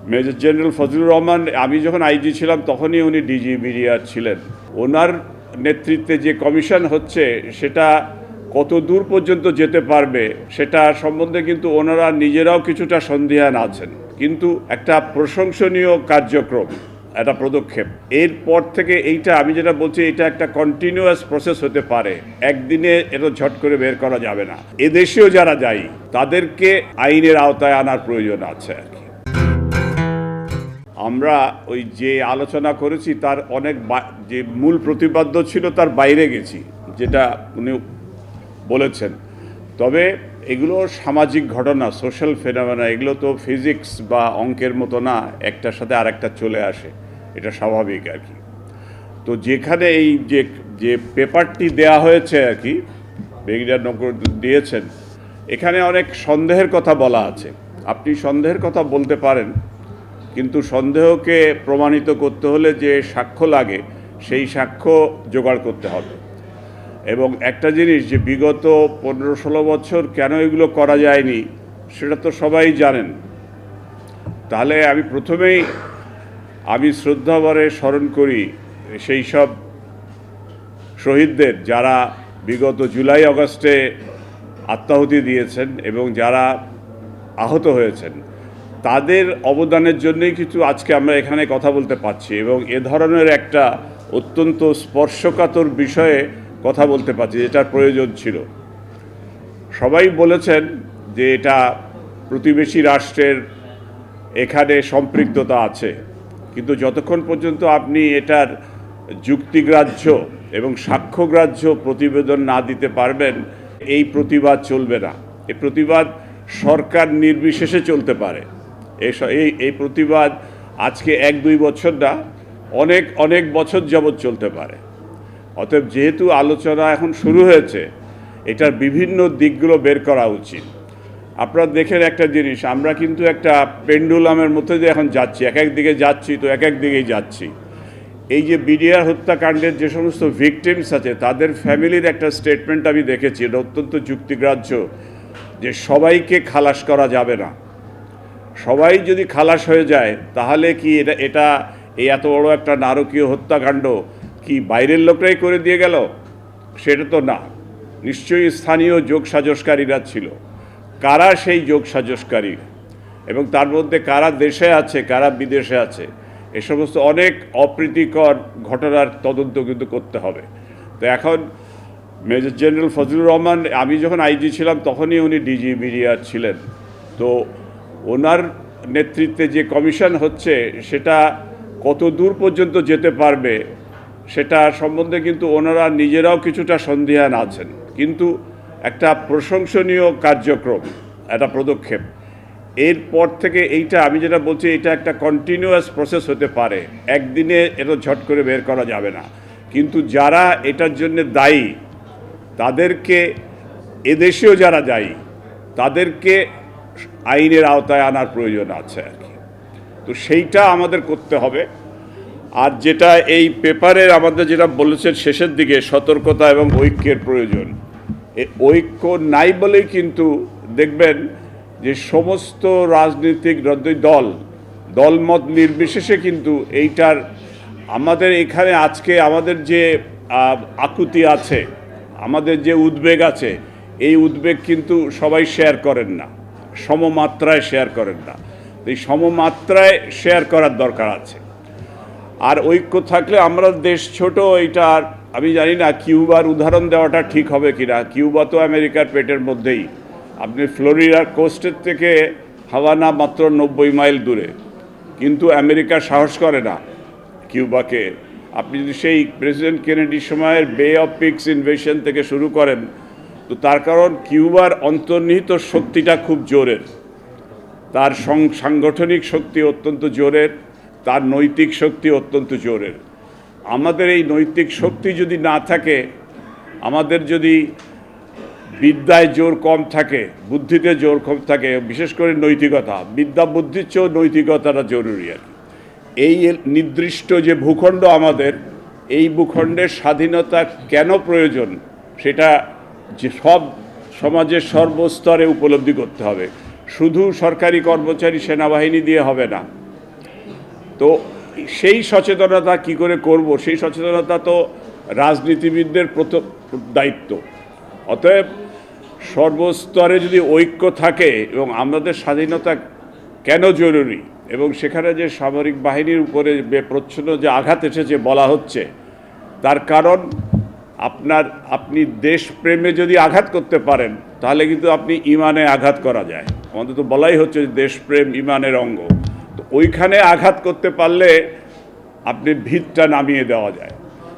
Major general Fazlur Rahman, আমি যখন IG ছিলাম তখনই উনি ডিজি বিডিআর ছিলেন। ওনার নেতৃত্বে যে কমিশন হচ্ছে সেটা কত দূর পর্যন্ত যেতে পারবে সেটা সম্বন্ধে কিন্তু ওনারা নিজেরাও কিছুটা সন্দিহান আছেন, কিন্তু একটা প্রশংসনীয় কার্যক্রম, একটা পদক্ষেপ। এরপর থেকে এইটা আমি যেটা বলছি, এটা একটা কন্টিনিউয়াস প্রসেস হতে পারে, একদিনে এটা ঝট করে বের করা যাবে না। এদেশেও যারা দায়ী তাদেরকে আইনের আওতায় আনার প্রয়োজন আছে আর কি। আমরা ওই যে আলোচনা করেছি তার অনেক যে মূল প্রতিপাদ্য ছিল তার বাইরে গেছি, যেটা উনি বলেছেন। তবে এগুলো সামাজিক ঘটনা, সোশ্যাল ফেনোমেনা, এগুলো তো ফিজিক্স বা অঙ্কের মতো না, একটার সাথে আরেকটা চলে আসে, এটা স্বাভাবিক আর কি। তো যেখানে এই যে পেপারটি দেয়া হয়েছে আর কি, ব্রিগেডিয়ার নকুল দিয়েছেন, এখানে অনেক সন্দেহের কথা বলা আছে। আপনি সন্দেহের কথা বলতে পারেন, কিন্তু সন্দেহকে প্রমাণিত করতে হলে যে সাক্ষ্য লাগে সেই সাক্ষ্য জোগাড় করতে হবে। এবং একটা জিনিস, যে বিগত 15-16 বছর কেন এগুলো করা যায়নি সেটা তো সবাই জানেন। তাহলে আমি প্রথমেই শ্রদ্ধাভরে স্মরণ করি সেই সব শহীদদের যারা বিগত জুলাই আগস্টে আত্মাহুতি দিয়েছেন এবং যারা আহত হয়েছেন। তাদের অবদানের জন্যই কিছু আজকে আমরা এখানে কথা বলতে পারছি এবং এ ধরনের একটা অত্যন্ত স্পর্শকাতর বিষয়ে কথা বলতে পারছি, যেটার প্রয়োজন ছিল। সবাই বলেছেন যে এটা প্রতিবেশী রাষ্ট্রের এখানে সম্পৃক্ততা আছে, কিন্তু যতক্ষণ পর্যন্ত আপনি এটার যুক্তিগ্রাহ্য এবং সাক্ষ্যগ্রাহ্য প্রতিবেদন না দিতে পারবেন, এই প্রতিবাদ চলবে না। এই প্রতিবাদ সরকার নির্বিশেষে চলতে পারে। এই প্রতিবাদ আজকে 1-2 বছর না, অনেক অনেক বছর যাবৎ চলতে পারে। অতএব যেহেতু আলোচনা এখন শুরু হয়েছে, এটার বিভিন্ন দিকগুলো বের করা উচিত। আপনারা দেখেন একটা জিনিস, আমরা কিন্তু একটা পেন্ডুলামের মধ্যে দিয়ে এখন যাচ্ছি, এক দিকে যাচ্ছি তো এক দিকেই যাচ্ছি। এই যে বিডিআর হত্যাকাণ্ডের যে সমস্ত ভিকটিমস আছে তাদের ফ্যামিলির একটা স্টেটমেন্ট আমি দেখেছি, এটা অত্যন্ত যুক্তিগ্রাহ্য, যে সবাইকে খালাস করা যাবে না। সবাই যদি খালাস হয়ে যায় তাহলে কি এটা এই এত বড় একটা নারকীয় হত্যাকাণ্ড কি বাইরের লোকরাই করে দিয়ে গেল? সেটা তো না, নিশ্চয়ই স্থানীয় যোগসাজশকারীরা ছিল। কারা সেই যোগসাজশকারী এবং তার মধ্যে কারা দেশে আছে কারা বিদেশে আছে, এ সমস্ত অনেক অপ্রীতিকর ঘটনার তদন্ত কিন্তু করতে হবে। তো এখন মেজর জেনারেল ফজলুর রহমান, আমি যখন আইজি ছিলাম তখনই উনি ডিজি বিডিআর ছিলেন। তো ওনার নেতৃত্বে যে কমিশন হচ্ছে সেটা কত দূর পর্যন্ত যেতে পারবে সেটা সম্বন্ধে কিন্তু ওনারা নিজেরাও কিছুটা সন্দিহান আছেন, কিন্তু একটা প্রশংসনীয় কার্যক্রম, একটা পদক্ষেপ। এরপর থেকে এইটা আমি যেটা বলছি, এটা একটা কন্টিনিউয়াস প্রসেস হতে পারে, একদিনে এটা ঝট করে বের করা যাবে না। কিন্তু যারা এটার জন্য দায়ী তাদেরকে, এদেশেও যারা দায়ী তাদেরকে আইনের আওতায় আনার প্রয়োজন আছে আর কি। তো সেইটা আমাদের করতে হবে। আর যেটা এই পেপারের আমাদের যেটা বলেছেন শেষের দিকে, সতর্কতা এবং ঐক্যের প্রয়োজন, ঐক্য নাই বলেই কিন্তু দেখবেন যে সমস্ত রাজনৈতিক দলমত নির্বিশেষে কিন্তু এইটার আমাদের এখানে আজকে আমাদের যে আকুতি আছে, আমাদের যে উদ্বেগ আছে, এই উদ্বেগ কিন্তু সবাই শেয়ার করেন না, সমমাত্রায় শেয়ার করেন না। এই সমমাত্রায় শেয়ার করার দরকার আছে। আর ঐক্য থাকলে, আমরা দেশ ছোট, এইটার আমি জানি না কিউবার উদাহরণ দেওয়াটা ঠিক হবে কিনা। কিউবা তো আমেরিকার পেটের মধ্যেই, আপনি ফ্লোরিডার কোস্টের থেকে হাভানা মাত্র 90 মাইল দূরে, কিন্তু আমেরিকা সাহস করে না কিউবাকে। আপনি যদি সেই প্রেসিডেন্ট কেনেডির সময়ের বে অফ পিগস ইনভেশন থেকে শুরু করেন, তো তার কারণ কিউবার অন্তর্নিহিত শক্তিটা খুব জোরের, তার সাংগঠনিক শক্তি অত্যন্ত জোরের, তার নৈতিক শক্তি অত্যন্ত জোরের। আমাদের এই নৈতিক শক্তি যদি না থাকে, আমাদের যদি বিদ্যায় জোর কম থাকে, বুদ্ধিতে জোর কম থাকে, বিশেষ করে নৈতিকতা, বিদ্যা বুদ্ধির চেয়েও নৈতিকতাটা জরুরি আর কি। এই নির্দিষ্ট যে ভূখণ্ড আমাদের, এই ভূখণ্ডের স্বাধীনতা কেন প্রয়োজন সেটা যে সব সমাজের সর্বস্তরে উপলব্ধি করতে হবে। শুধু সরকারি কর্মচারী সেনাবাহিনী দিয়ে হবে না, তো সেই সচেতনতা কি করে করব, সেই সচেতনতা তো রাজনীতিবিদদের প্রথম দায়িত্ব। অতএব সর্বস্তরে যদি ঐক্য থাকে এবং আমাদের স্বাধীনতা কেন জরুরি এবং সেখানে যে সামরিক বাহিনীর উপরে প্রচ্ছন্ন যে আঘাত এসেছে বলা হচ্ছে, তার কারণ আপনি দেশপ্রেমে যদি আঘাত করতে পারেন তাহলে কিন্তু আপনি ইমানে আঘাত করা যায়। আমাদের তো বলাই হচ্ছে যে দেশপ্রেম ইমানের অঙ্গ। তো ওইখানে আঘাত করতে পারলে আপনি ভিতটা নামিয়ে দেওয়া যায়।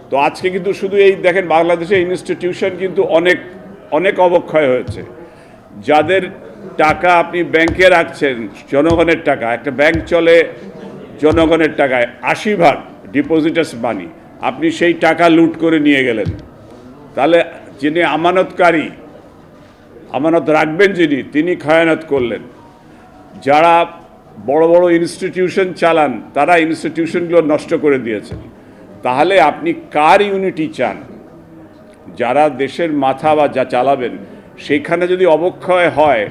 তো আজকে কিন্তু শুধু এই দেখেন, বাংলাদেশে ইনস্টিটিউশন কিন্তু অনেক অনেক অবক্ষয় হয়েছে। যাদের টাকা আপনি ব্যাংকে রাখছেন, জনগণের টাকা, একটা ব্যাংক চলে জনগণের টাকায়, 80% ডিপোজিটার্স মানি, আপনি সেই টাকা লুট করে নিয়ে গেলেন। তাহলে যিনি আমানতকারী, আমানত রাখবেন যিনি, তিনি খায়ানত করলেন। যারা বড় বড় ইনস্টিটিউশন চালান তারা ইনস্টিটিউশনগুলো নষ্ট করে দিয়েছেন। তাহলে আপনি কার ইউনিটি চান? যারা দেশের মাথা বা যা চালাবেন সেখানে যদি অবক্ষয় হয়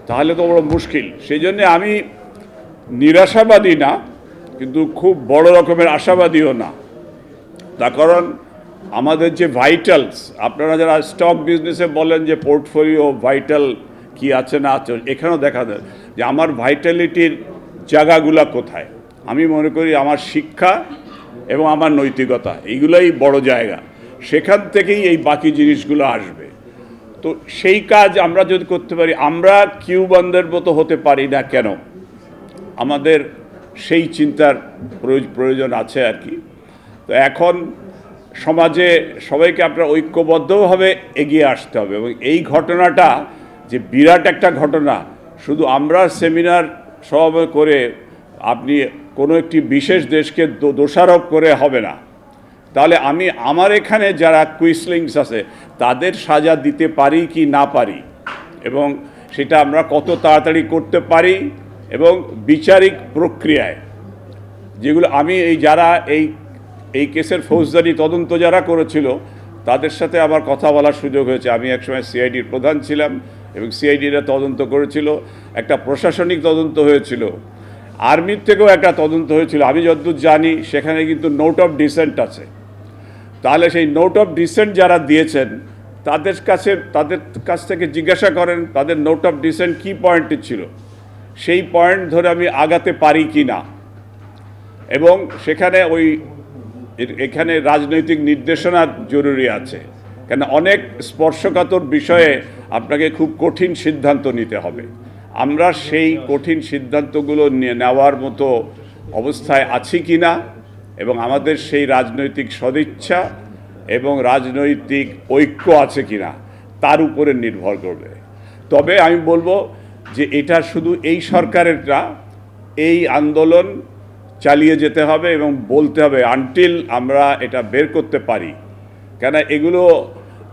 তাহলে তো বড় মুশকিল। সেই জন্যে আমি নিরাশাবাদী না, কিন্তু খুব বড় রকমের আশাবাদীও না। তার কারণ আমাদের যে ভাইটালস, আপনারা যারা স্টক বিজনেসে বলেন যে পোর্টফোলিও ভাইটাল কি আছে না আছে, এখানেও দেখা যায় যে আমার ভাইটালিটির জায়গাগুলো কোথায়। আমি মনে করি আমার শিক্ষা এবং আমার নৈতিকতা, এইগুলোই বড় জায়গা। সেখান থেকেই এই বাকি জিনিসগুলো আসবে। তো সেই কাজ আমরা যদি করতে পারি, আমরা কিউবানদের মতো হতে পারি না কেন? আমাদের সেই চিন্তার প্রয়োজন আছে আর কি। তো এখন সমাজে সবাইকে আপনার ঐক্যবদ্ধভাবে এগিয়ে আসতে হবে। এবং এই ঘটনাটা যে বিরাট একটা ঘটনা, শুধু আমরা সেমিনার সব করে আপনি কোনো একটি বিশেষ দেশকে দোষারোপ করে হবে না। তাহলে আমি আমার এখানে যারা কুইসলিংস আছে তাদের সাজা দিতে পারি কি না পারি, এবং সেটা আমরা কত তাড়াতাড়ি করতে পারি, এবং বিচারিক প্রক্রিয়ায় যেগুলো আমি যারা এই কেসের ফৌজদারি তদন্ত যারা করেছিল তাদের সাথে আমার কথা বলার সুযোগ হয়েছে। আমি একসময় সিআইডির প্রধান ছিলাম এবং সিআইডিরা তদন্ত করেছিল, একটা প্রশাসনিক তদন্ত হয়েছিল, আর্মির থেকেও একটা তদন্ত হয়েছিল। আমি যতদূর জানি সেখানে কিন্তু নোট অফ ডিসেন্ট আছে। তাহলে সেই নোট অফ ডিসেন্ট যারা দিয়েছেন তাদের কাছ থেকে জিজ্ঞাসা করেন তাদের নোট অফ ডিসেন্ট কী পয়েন্টে ছিল, সেই পয়েন্ট ধরে আমি আগাতে পারি কি না। এবং সেখানে এখানে রাজনৈতিক নির্দেশনা জরুরি আছে, কেন অনেক স্পর্শকাতর বিষয়ে আপনাকে খুব কঠিন সিদ্ধান্ত নিতে হবে। আমরা সেই কঠিন সিদ্ধান্তগুলো নেওয়ার মতো অবস্থায় আছি কি না, এবং আমাদের সেই রাজনৈতিক সদিচ্ছা এবং রাজনৈতিক ঐক্য আছে কি না, তার উপরে নির্ভর করবে। তবে আমি বলবো যে এটা শুধু এই সরকারের না, এই আন্দোলন চালিয়ে যেতে হবে এবং বলতে হবে আনটিল আমরা এটা বের করতে পারি। কেন এগুলো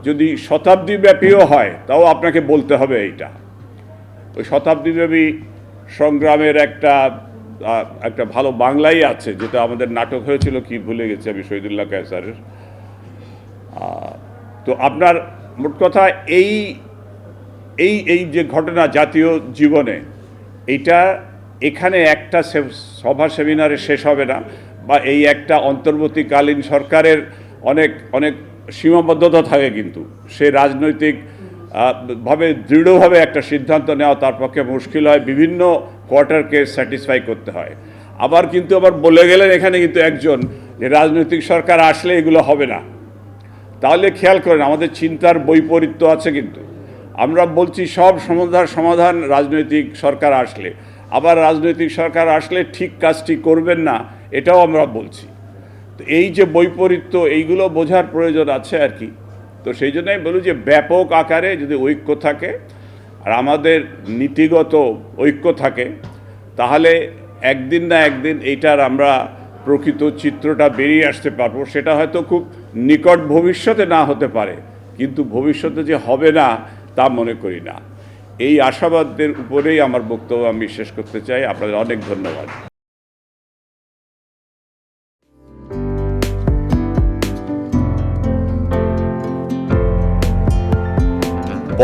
যদি শতাব্দীব্যাপীও হয় তাও আপনাকে বলতে হবে এইটা। ওই শতাব্দীব্যাপী সংগ্রামের একটা ভালো বাংলাই আছে, যেটা আমাদের নাটক হয়েছিল, কি ভুলে গেছি আমি, শহীদুল্লাহ কায়সারের। তো আপনার মোট কথা এই এই এই যে ঘটনা জাতীয় জীবনে, এইটা এখানে একটা সভা সেমিনারে শেষ হবে না, বা এই একটা অন্তর্বর্তীকালীন সরকারের অনেক অনেক সীমাবদ্ধতা থাকে, কিন্তু সে রাজনৈতিক ভাবে দৃঢ়ভাবে একটা সিদ্ধান্ত নেওয়া তার পক্ষে মুশকিল হয়, বিভিন্ন কোয়ার্টারকে স্যাটিসফাই করতে হয়। আবার বলে গেলেন এখানে কিন্তু একজন যে রাজনৈতিক সরকার আসলে এগুলো হবে না। তাহলে খেয়াল করেন আমাদের চিন্তার বৈপরীত্য আছে। কিন্তু আমরা বলছি সব সমাধান রাজনৈতিক সরকার আসলে, আবার রাজনৈতিক সরকার আসলে ঠিক কাজটি করবেন না, এটাও আমরা বলছি। তো এই যে বৈপরীত্য, এইগুলো বোঝার প্রয়োজন আছে আর কি। তো সেই জন্যই বলি যে ব্যাপক আকারে যদি ঐক্য থাকে আর আমাদের নীতিগত ঐক্য থাকে, তাহলে একদিন না একদিন এইটার আমরা প্রকৃত চিত্রটা বেরিয়ে আসতে পারবো। সেটা হয়তো খুব নিকট ভবিষ্যতে না হতে পারে, কিন্তু ভবিষ্যতে যে হবে না তা মনে করি না। এই আশাবাদের উপরেই আমার বক্তব্য আমি শেষ করতে চাই। আপনাদের অনেক ধন্যবাদ।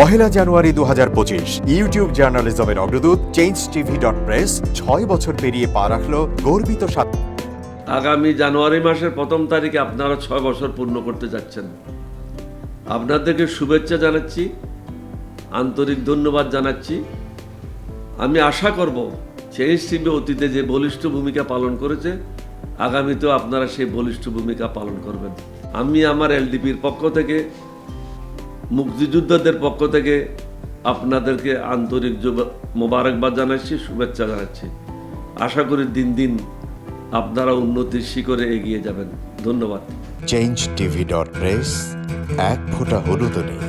1 জানুয়ারি 2025 ইউটিউব জার্নালিজমের অগ্রদূত changetv.press 6 বছর পেরিয়ে পা রাখলো গর্বিত আগামী জানুয়ারি মাসের 1 তারিখে আপনারা 6 বছর পূর্ণ করতে যাচ্ছেন। আপনাদেরকে শুভেচ্ছা জানাচ্ছি, আন্তরিক ধন্যবাদ জানাচ্ছি। আমি আশা করব চেঞ্জ টিভি অতীতে যে বলিষ্ঠ ভূমিকা পালন করেছে, আগামীতেও আপনারা সেই বলিষ্ঠ ভূমিকা পালন করবেন। আমি আমার এলডিপির পক্ষ থেকে, মুক্তিযোদ্ধাদের পক্ষ থেকে আপনাদেরকে আন্তরিক মোবারকবাদ জানাচ্ছি, শুভেচ্ছা জানাচ্ছি। আশা করি দিন দিন আপনারা উন্নতির শিখরে এগিয়ে যাবেন। ধন্যবাদ। changetv.press এক ফোঁটা হলুদও নেই।